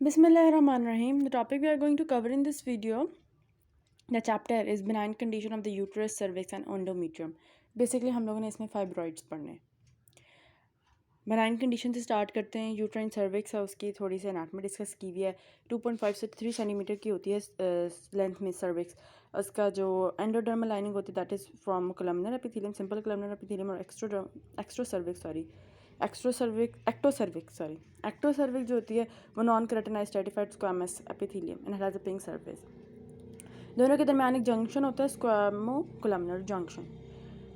Bismillahirrahmanirrahim. The topic we are going to cover in this video, the chapter is benign condition of the uterus, cervix and endometrium. Basically हम लोगों ने इसमें fibroids पढ़ने हैं. Benign condition से start करते हैं. यूट्राइन सर्विक्स है, उसकी थोड़ी सी एनाटमी डिस्कस की हुई है. 2.5 से 3 सेंटीमीटर की होती है लेंथ में सर्विक्स. उसका जो एंडोडर्मल लाइनिंग होती है that is from columnar epithelium, simple columnar epithelium और एक्टोसर्विक्स जो होती है वो non keratinized stratified squamous epithelium and has a pink surface. दोनों के दरमियान एक जंक्शन होता है, स्क्वामो कोलमनर जंक्शन.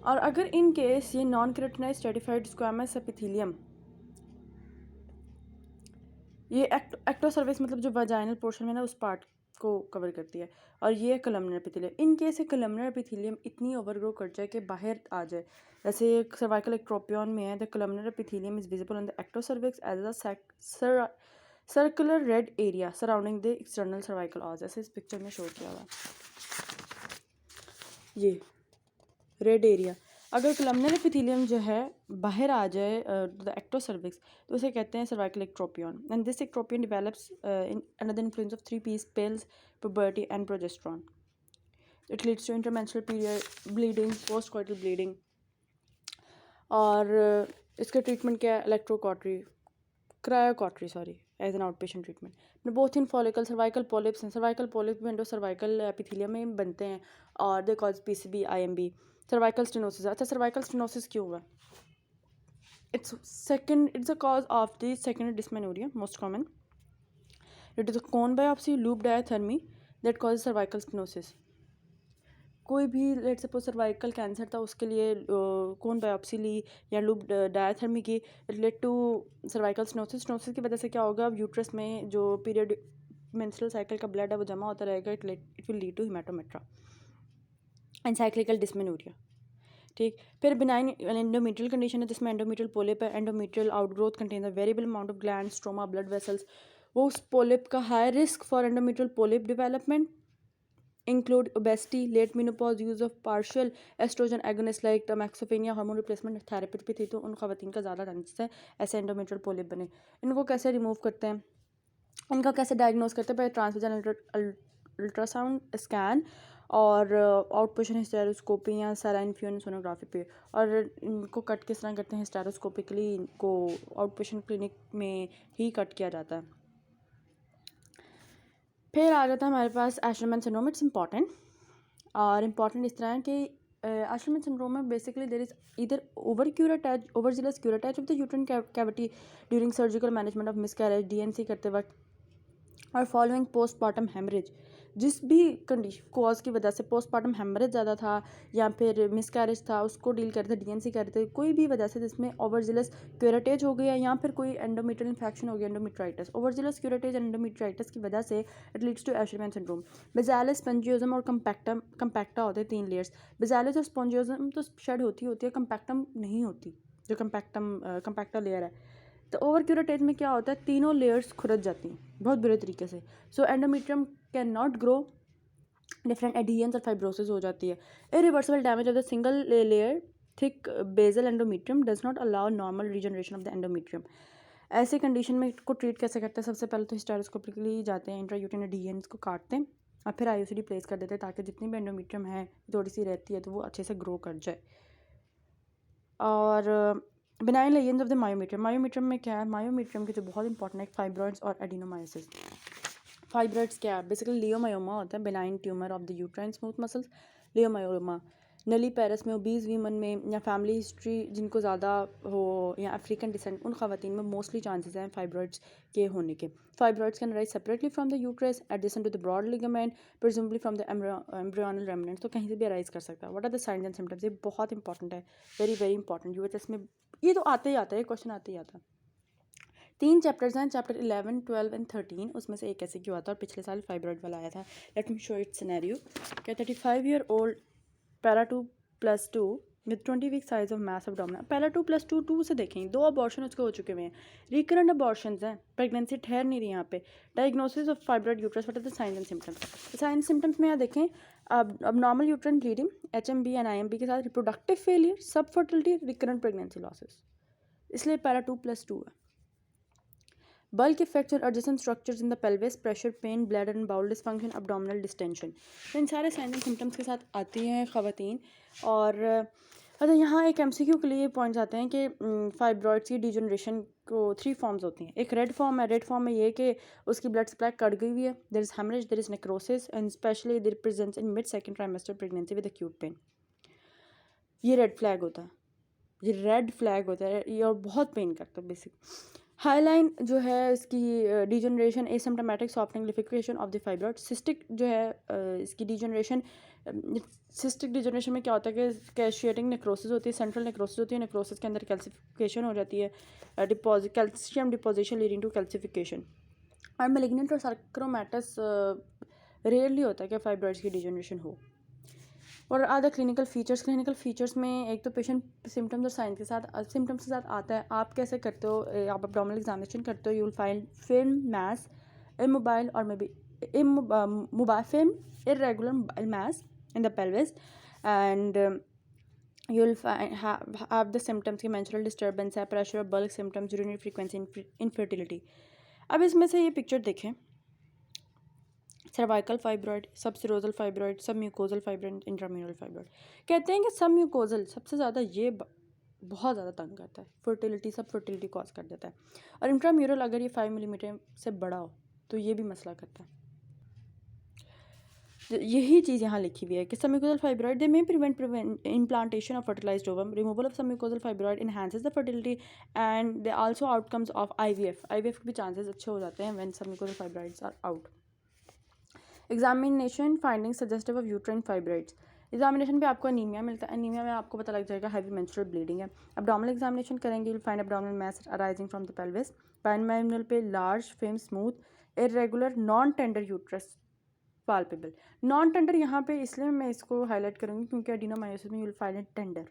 और अगर इन केस ये non keratinized stratified squamous epithelium, ये एक्टोसर्विक्स मतलब जो वाजाइनल पोर्शन में ना उस पार्ट को कवर करती है, और ये कोलमनर एपिथेलियम. इन केस ये कोलमनर एपिथेलियम इतनी ओवरग्रो कर जाए कि बाहर आ जाए, जैसे सर्वाइकल एक्ट्रोपियन में है, the columnar epithelium is visible on the ectocervix as a circular red area surrounding the external cervical os. जैसे इस पिक्चर में शो किया हुआ ये रेड एरिया. अगर कोलमनर एपिथेलियम जो है बाहर आ जाए द एक्टोसर्विक्स, तो उसे कहते हैं cervical ectropion. And this ectropion develops in under the influence of 3 piece pills, puberty and progesterone. It leads to intermenstrual period bleeding, post coital bleeding. और इसका ट्रीटमेंट क्या है? Cryocautery as an out patient treatment. Both in follicle cervical polyps हैं. Cervical polyp window cervical epithelium में बनते हैं और they cause PCB IMB. Cervical stenosis. अच्छा, सर्वाइकल स्टेनोसिस क्यों हुआ? It's a cause of the secondary dysmenorrhoea, most common. It is a cone biopsy, loop diathermy that cause cervical stenosis. कोई भी let suppose cervical cancer था, उसके लिए कोन biopsy ली या लूप डायथर्मी की, relate to cervical stenosis. Stenosis की वजह से क्या होगा? अब यूट्रस में जो पीरियड मेंस्ट्रुअल साइकिल का ब्लड है वो जमा होता रहेगा. It will lead to haematometra and cyclical dysmenorrhoea. ठीक. फिर बिनाइन एंडोमेट्रियल कंडीशन है जिसमें एंडोमेट्रियल पोलिप है. Endometrial outgrowth contains a variable amount of gland, stroma, blood vessels. वो उस पोलिप का high risk for endometrial polyp development include obesity, late menopause, use of partial estrogen agonists like tamoxifen, hormone replacement therapy भी थी, तो उन खवातीन का ज़्यादा चांसेस है ऐसे एंडोमेट्रियल पोलिप बने. इनको कैसे रिमूव करते हैं? इनका कैसे डायग्नोस करते हैं? पहले ट्रांसवेजाइनल अल्ट्रासाउंड स्कैन और आउट पेशेंट हिस्टेरोस्कोपी या सैलाइन फ्यूजन सोनोग्राफी पे. और इनको कट किस तरह करते हैं? हिस्टेरोस्कोपिकली इनको आउट पेशेंट क्लिनिक में ही कट किया जाता है. फिर आ जाता है हमारे पास एशरमैन सिंड्रोम. इट्स इंपॉर्टेंट, और इम्पॉर्टेंट इस तरह है कि एशरमैन सिंड्रोम में basically there is either overzealous curettage of the uterine cavity during surgical management of miscarriage, DNC करते वक्त, और फॉलोइंग पोस्टमार्टम हेमरेज. जिस भी कंडीशन कॉज की वजह से पोस्टमार्टम हेमरेज ज़्यादा था या फिर मिसकैरेज था, उसको डील करते, डीएनसी करते, कोई भी वजह से जिसमें ओवरजिलस क्यूरेटेज हो गया या फिर कोई एंडोमेट्रियल इन्फेक्शन हो गया, endometritis. Overzealous curettage and endometritis की वजह से it leads to Asherman syndrome. Basalis, spongiosum और कंपैक्टा होते हैं 3 लेयर्स. बेजालिस और स्पंजियोजम तो शेड होती है, कंपैक्टम नहीं होती, जो कंपैक्टा लेयर है. तो ओवर क्यूरेटेज में क्या होता है? तीनों लेयर्स खुरद जाती हैं बहुत बुरे तरीके से. So endometrium can not grow, different adhesions और फाइब्रोसिस हो जाती है. Irreversible damage of the single layer thick basal endometrium does not allow normal regeneration of the endometrium. ऐसे कंडीशन में को ट्रीट कैसे करते हैं? सबसे पहले तो हिस्टेरोस्कोपिकली जाते हैं, इंट्रायूटेरिन एडियंस को काटते हैं और फिर आईयूसीडी प्लेस कर देते हैं ताकि जितनी भी एंडोमेट्रियम है थोड़ी सी रहती है तो वो अच्छे से ग्रो कर जाए. और benign legends of the myometrium. Myometrium में क्या है? मायोमेट्रियम के जो बहुत इंपॉर्टेंट है फाइब्रॉइड्स और एडिनोमायोसिस. फाइब्रॉइड्स क्या है? बेसिकली लियोमायोमा होता है, benign tumour of the uterine smooth muscles. Leiomyoma नली पैरस में, ओबीज वीमन में, या फैमिली हिस्ट्री जिनको ज़्यादा हो, या अफ्रीकन डिसेंट, उन खवातीन में मोस्टली चांसेस हैं फाइब्रॉइड्स के होने के. Fibroids can arise separately from the uterus adjacent to the broad ligament, presumably from the embryonal remnants. तो कहीं से भी अराइज कर सकता है. What are the signs and symptoms? ये बहुत इंपॉर्टेंट है, वेरी वेरी इंपॉर्टेंट. यूएचएस में ये तो आते ही आता है, क्वेश्चन आते ही आता है. 3 चैप्टर्स हैं, चैप्टर 11, 12 एंड 13. उसमें से एक ऐसे क्यों आता है, और पिछले साल फाइब्रॉइड वाला आया था. Let me show it scenario. क्या 35 year old para 2+2 with 20 week size of mass abdominal. Para 2+2 2 से देखें, 2 अबॉर्शन उसके हो चुके हुए हैं, रिकरेंट अबॉर्शन हैं, प्रेगनेंसी ठहर नहीं रही यहाँ पे. Diagnosis of fibroid uterus, what are the signs and symptoms? Signs symptoms में यहाँ देखें, अब normal uterine bleeding, HMB and IMB के साथ reproductive failure, subfertility, recurrent pregnancy losses. इसलिए पैरा 2+2 है. bulk effects और adjacent structures in the pelvis, pressure, pain, bladder and bowel dysfunction, abdominal distension. तो इन सारे साइंस एंड सिम्टम्स के साथ आती हैं ख़वातीन। और अच्छा, यहाँ एक MCQ के लिए पॉइंट्स आते हैं कि फाइब्रॉइड्स की डिजनरेशन को 3 फॉर्म्स होती हैं। एक रेड फॉर्म है। रेड फॉर्म में ये कि उसकी ब्लड सप्लाई कट गई हुई है, there is haemorrhage, there is necrosis and especially there presence in mid second trimester pregnancy with acute pain. ये रेड फ्लैग होता है, ये रेड फ्लैग होता है, ये और बहुत पेन करता है बेसिक। हाईलाइन जो है इसकी degeneration, asymptomatic softening liquefaction of the fibroid. Cystic जो है इसकी डिजनरेशन, सिस्टिक डिजनरेशन में क्या होता है कि कैशिएटिंग नेक्रोसिस होती है, सेंट्रल नेक्रोसिस होती है, नेक्रोसिस के अंदर कैल्सिफिकेशन हो जाती है, calcium deposition leading to calcification. और मैलिग्नेंट और सार्कोमेटस रेयरली होता है कि फाइब्रॉइड्स की डिजनरेशन हो। और अदर क्लिनिकल फीचर्स में एक तो पेशेंट सिम्टम्स और साइंस के साथ सिम्टम्स के साथ आता है। आप कैसे करते हो, आप abdominal एग्जामिनेशन करते हो, you will find film mass, immobile or maybe mobile film, irregular mass in the pelvis, and you will have the symptoms की menstrual disturbance है, pressure, bulk symptoms, urinary frequency, infertility। अब इसमें से ये picture देखें, cervical fibroid, सब सिरोजल fibroid, सब mucosal fibroid, intramural fibroid. कहते हैं कि सब म्यूकोजल सबसे ज़्यादा ये बहुत ज़्यादा तंग करता है, फर्टिलिटी, सब फर्टिलिटी कॉज कर देता है। और इंट्राम्यूरल अगर ये 5 मिलीमीटर से बड़ा हो तो ये भी मसला करता है। यही चीज़ यहाँ लिखी हुई है कि submucosal fibroid they may prevent implantation of fertilized ovum, removal of submucosal fibroid enhances the fertility and they also outcomes of IVF के भी चांसेस अच्छे हो जाते हैं when submucosal fibroids are out. Examination finding suggestive of uterine fibroids. Examination पे आपको anaemia मिलता है, एनीमिया में आपको पता लग जाएगा हैवी मेंस्ट्रुअल ब्लीडिंग है। एब्डोमिनल एग्जामिनेशन करेंगे, you will find abdominal mass arising from the pelvis, bimanual पे large firm smooth irregular non tender uterus palpable. Non tender यहाँ पे इसलिए मैं इसको हाईलाइट करूँगी क्योंकि एडिनोमायोसिस में you will find it tender.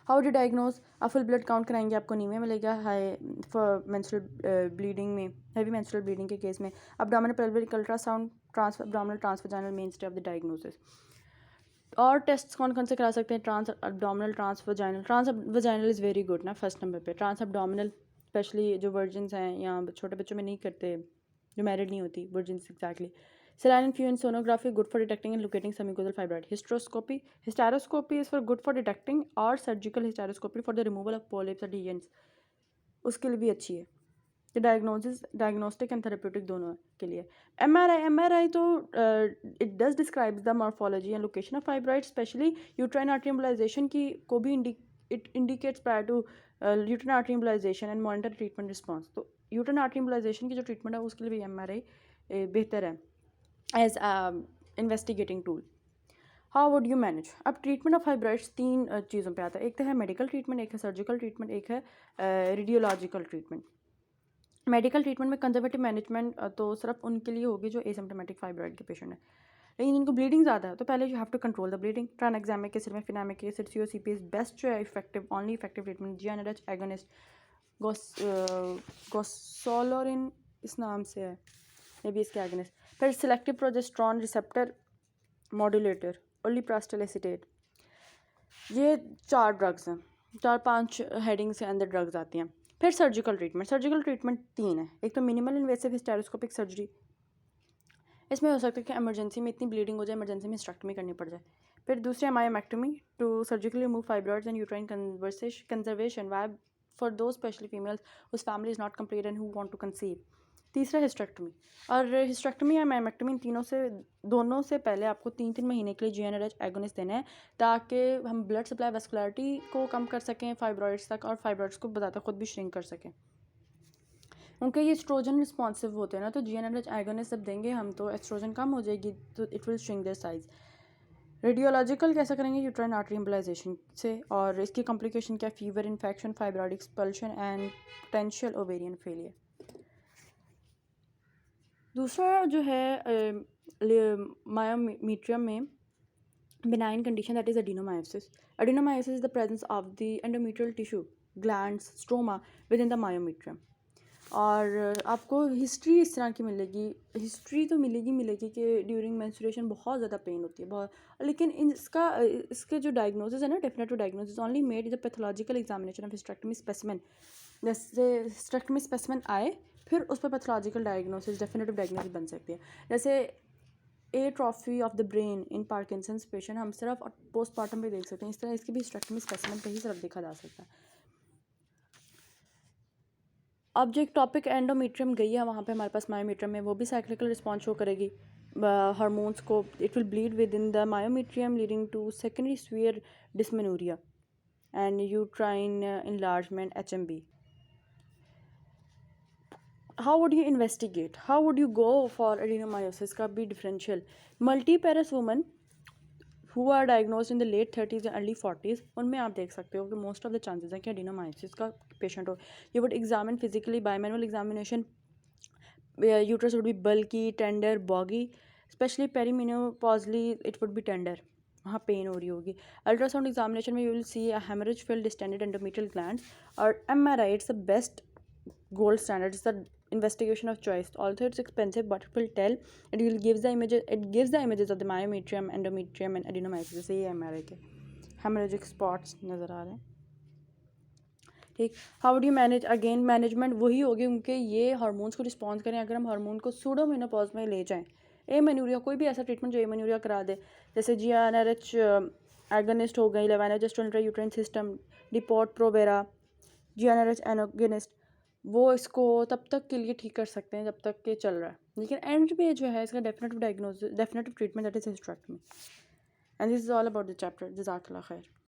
How to diagnose, full blood count कराएंगे, आपको एनीमिया मिलेगा। हाई फॉर मेंस्ट्रुअल ब्लीडिंग में, हैवी मेंस्ट्रुअल ब्लीडिंग के केस में abdominal pelvic ultrasound, abdominal transvaginal mainstay of the diagnosis. और test कौन कौन से करा सकते हैं, trans abdominal, transvaginal is very good ना फर्स्ट नंबर पे। ट्रांस एब्डोमिनल स्पेशली जो वर्जिन्स हैं या छोटे बच्चों में नहीं करते, जो मैरिड नहीं होती, virgins exactly. Saline infused sonography good for detecting and locating submucosal fibroid. Hysteroscopy is for good for detecting, और surgical hysteroscopy for the removal of polyps or lesions उसके लिए भी अच्छी है। तो डायग्नोस्टिक एंड थेरेप्यूटिक दोनों के लिए। MRI तो it does describes the morphology and location of fibroid, specially uterine artery embolisation की को भी it indicates prior to uterine artery embolisation and monitor treatment response. तो यूट्राइन आर्टरी एम्बोलाइजेशन की जो ट्रीटमेंट है उसके लिए भी MRI बेहतर है as investigating tool. How would you manage? अब ट्रीटमेंट ऑफ फाइब्रॉइड्स 3 चीज़ों पे आता है, एक तो है मेडिकल ट्रीटमेंट, एक है सर्जिकल ट्रीटमेंट, एक है रेडियोलॉजिकल ट्रीटमेंट। मेडिकल ट्रीटमेंट में कंजर्वेटिव मैनेजमेंट तो सिर्फ उनके लिए होगी जो एसिम्प्टोमेटिक फाइब्रॉइड के पेशेंट है, लेकिन इनको ब्लीडिंग ज़्यादा है तो पहले you have to control the bleeding. Tranexamic acid mefenamic acid, COCP is best जो है effective, only effective treatment. GnRH agonist, goserelin इस नाम से है, ये भी इसके एगोनिस्ट। फिर selective progesterone receptor modulator, ulipristal acetate. ये 4 ड्रग्स हैं, 4-5 हेडिंग्स के अंदर ड्रग्स आती हैं। फिर सर्जिकल ट्रीटमेंट 3 है। एक तो मिनिमल इन्वेसिव हिस्टेरोस्कोपिक सर्जरी, इसमें हो सकता है कि इमरजेंसी में इतनी ब्लीडिंग हो जाए, इमरजेंसी में हिस्टेरेक्टमी करनी पड़ जाए। फिर दूसरा myomectomy to surgically remove fibroids and uterine conservation why for दो especially females whose family is not complete and who want to conceive. तीसरा हिस्टेरेक्टमी, और हिस्टेरेक्टमी या मायोमेक्टमी इन दोनों से पहले आपको 3-3 महीने के लिए GnRH एगोनिस्ट देना है ताकि हम ब्लड सप्लाई वेस्कुलरिटी को कम कर सकें फाइब्रॉइड्स तक, और फाइब्रॉइड्स को बताते खुद भी श्रिंक कर सकें, क्योंकि ये एस्ट्रोजन रिस्पॉन्सिव होते हैं ना। तो GnRH एगोनिस्ट जब देंगे हम तो एस्ट्रोजन कम हो जाएगी, तो it will shrink their size. Radiological कैसे करेंगे? यूट्राइन आर्टरी एम्बोलाइजेशन से, और इसकी कॉम्प्लिकेशन क्या? Fever, infection, fibroid expulsion and potential ovarian failure. दूसरा जो है मायोमीट्रियम में benign condition, that is adenomyosis. Adenomyosis is the presence of the endometrial tissue, glands, stroma within the myometrium. और आपको हिस्ट्री इस तरह की मिलेगी, हिस्ट्री तो मिलेगी कि ड्यूरिंग मेंस्ट्रुएशन बहुत ज़्यादा पेन होती है बहुत, लेकिन इसके जो डायग्नोसिस है ना, definite diagnosis only made the pathological examination of hysterectomy specimen जैसे हिस्टेरेक्टमी स्पेसिमेन आए फिर उस पर पैथोलॉजिकल डायग्नोसिस डेफिनेटिव डायग्नोसिस बन सकती है। जैसे atrophy of the brain in Parkinson's patient हम सिर्फ पोस्टमार्टम पे देख सकते हैं, इस तरह इसकी भी हिस्टेरेक्टमी स्पेसिमेन पे ही सिर्फ देखा जा सकता है। ऑब्जेक्ट टॉपिक एंडोमेट्रियम गई है, वहाँ पे हमारे पास मायोमेट्रियम है, वो भी साइक्लिकल रिस्पॉन्स शो करेगी हार्मोन्स को। It will bleed within the myometrium leading to secondary sphere dysmenorrhoea and uterine enlargement HMB. How would you investigate? How would you go for adenomyosis का भी differential? Multiparous women who are diagnosed in the late 30s and early 40s, उनमें आप देख सकते हो कि most of the chances हैं कि adenomyosis का patient हो। You would examine physically by manual examination. Uterus would be bulky, tender, boggy, especially perimenopausally it would be tender, वहाँ पेन हो रही होगी। अल्ट्रासाउंड एग्जामिनेशन में you will see a haemorrhage filled distended endometrial gland, और MRI it's the best gold standard, it's the investigation of choice, although it's expensive but it will tell, it will gives the images, it gives the images of the myometrium, endometrium and adenomyosis। जैसे ये MRI के hemorrhagic spots नज़र आ रहे हैं, ठीक। How would you manage? Again management वही होगी क्योंकि ये हार्मोन्स को रिस्पॉन्स करें। अगर हम हार्मोन को सूडोमेनोपॉज में ले जाएं, एमेनोरिया कोई भी ऐसा ट्रीटमेंट जो एमेनोरिया करा दे, जैसे GnRH एगोनिस्ट हो गई, levonorgestrel intrauterine system, depot provera, GnRH antagonist, वो इसको तब तक के लिए ठीक कर सकते हैं जब तक के चल रहा है, लेकिन एंड पे जो है इसका definitive diagnosis, definitive treatment that is hysterectomy. And this is all about the chapter. जज़ाकल्लाह खैर।